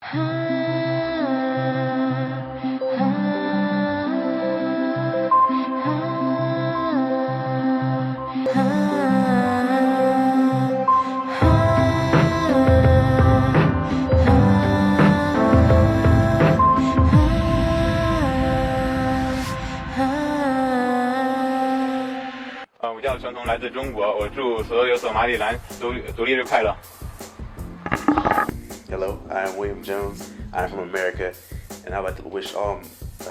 我叫陈彤，来自中国，我祝所有索马里兰独立日快乐。Hello, I'm William Jones. I'm from America, and I'd like to wish a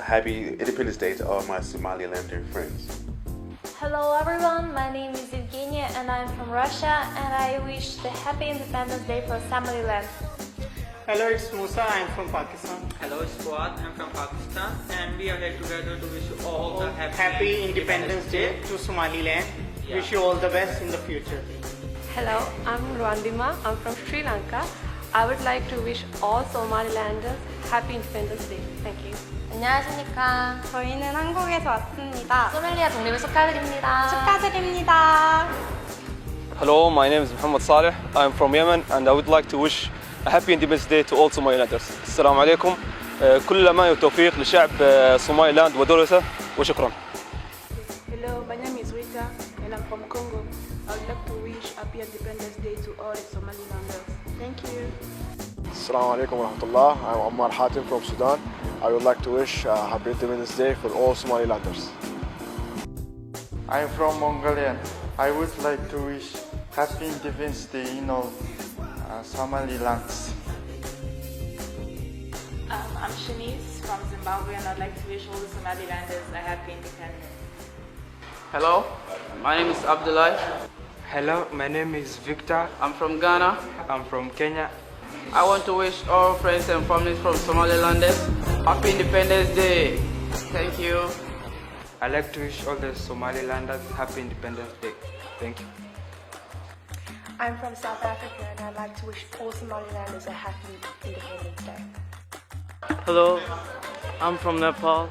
happy Independence Day to all my Somalilander friends. Hello everyone, my name is Evgenia and I'm from Russia and I wish the happy Independence Day for Somaliland. Hello, it's Musa, I'm from Pakistan. Hello, it's Fuad, I'm from Pakistan and we are here together to wish you all the Happy Independence Day to Somaliland. Wish you all the best in the future. Hello, I'm Rwandima. I'm from Sri Lanka. I would like to wish all Somalilanders Happy Independence Day. Thank you. 안녕하십니까. 저희는 한국에서 왔습니다. 소말리아 독립을 축하드립니다. 축하드립니다. Hello, my name is Muhammad Saleh. I'm from Yemen and I would like to wish a happy Independence Day to all Somalilanders. السلام عليكم. كل ما والتوفيق لشعب Somaliland ودولته وشكرا. Hello, my name is Rita and I'm from Congo. I would like to wish Happy Independence Day to all Somalilanders. Thank you. Assalamu alaikum wa rahmatullah. I'm Ammar Hatim from Sudan. I would like to wish Happy Independence Day for all Somalilanders. I'm from Mongolia. I would like to wish Happy Independence Day in all Somalilands. I'm Shanice from Zimbabwe and I'd like to wish all the Somalilanders a happy independence. Hello, my name is Abdullah. Hello, my name is Victor. I'm from Ghana. I'm from Kenya. I want to wish all friends and families from Somalilanders Happy Independence Day. Thank you. I'd like to wish all the Somalilanders Happy Independence Day. Thank you. I'm from South Africa and I'd like to wish all Somalilanders a Happy Independence Day. Hello, I'm from Nepal.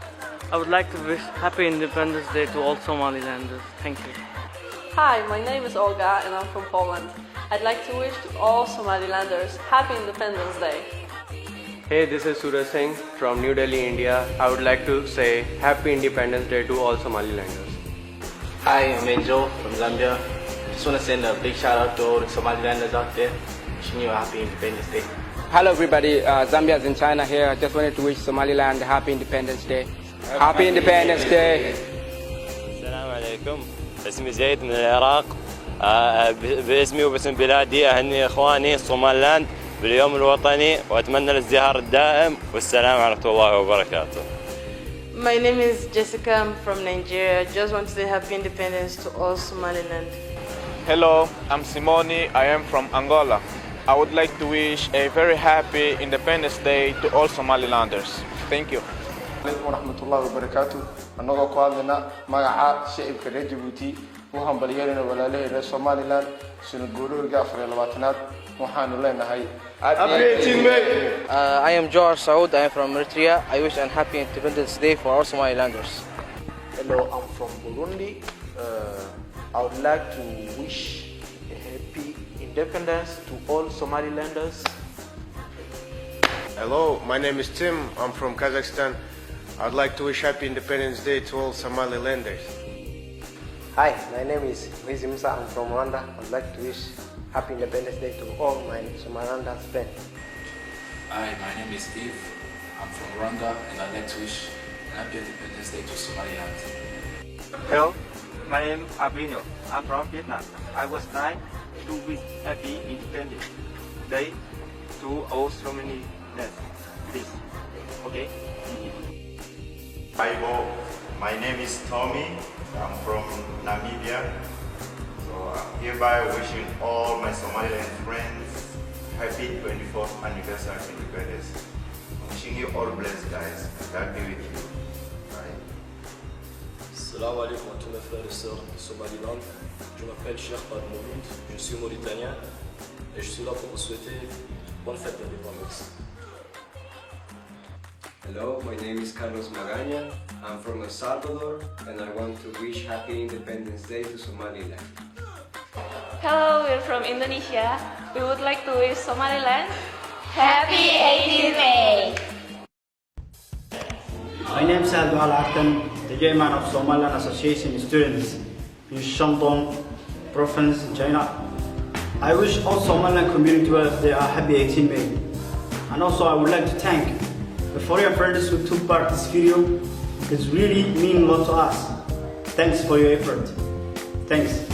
I would like to wish Happy Independence Day to all Somalilanders. Thank you. Hi, my name is Olga and I'm from Poland. I'd like to wish to all Somalilanders Happy Independence Day. Hey, this is Suraj Singh from New Delhi, India. I would like to say Happy Independence Day to all Somalilanders. Hi, I'm Angel from Zambia. Just want to send a big shout out to all the Somalilanders out there. Wishing you a happy Independence Day. Hello everybody, Zambia is in China here. I just wanted to wish Somaliland a happy Independence Day. Happy Independence Day. السلام عليكم. اسمي زيد من العراق. باسمي وباسم بلادي أهني إخواني صوماليلاند باليوم الوطني وأتمنى الازدهار الدائم والسلام ورحمة الله وبركاته. My name is Jessica, I'm from Nigeria. I just want to say happy independence to all Somaliland. Hello, I'm Simone. I am from Angola. I would like to wish a very happy Independence Day to all Somalilanders. Thank you. عليكم ورحمة الله وبركاته. أنغا قادنا مع شعب كريج جيبوتي وهمبليين ولاله إلى Somaliland سنقولوا الجافر الوطنات وحانوا لنا هاي. I am George Saud. I am from Eritrea. I wish a happy Independence Day for all Somalilanders. Hello, I'm from Burundi. I would like to wish a happy independence to all Somalilanders. Hello, my name is Tim. I'm from Kazakhstan. I'd like to wish Happy Independence Day to all Somalilanders. Hi, my name is Wizi Musa. I'm from Rwanda. I'd like to wish Happy Independence Day to all my Somalilanders friends. Hi, my name is Steve. I'm from Rwanda and I'd like to wish Happy Independence Day to Somaliland. Hello, my name is Abino. I'm from Vietnam. I was trying to wish Happy Independence Day to all Somalilanders. Please. Okay? Hi, Bo. My name is Tommy. I'm from Namibia. So I'm hereby wishing all my Somaliland friends happy 24th anniversary of independence. I'm wishing you all blessed, guys. God be with you. Bye. Salam alaikum à tous mes frères et sœurs de Somaliland. Je m'appelle Shacabka, je suis mauritanien et je suis là pour vous souhaiter bonne fête d'indépendance. Hello, my name is Carlos Magaña. I'm from El Salvador and I want to wish Happy Independence Day to Somaliland. Hello, we're from Indonesia. We would like to wish Somaliland Happy 18th My name is Abdul Arkan, the chairman of Somaliland Association Students in Shandong Province in China. I wish all Somaliland community they are happy 18 May. And also I would like to thank the foreign friends who took part in this video. It really means a lot to us. Thanks for your effort. Thanks.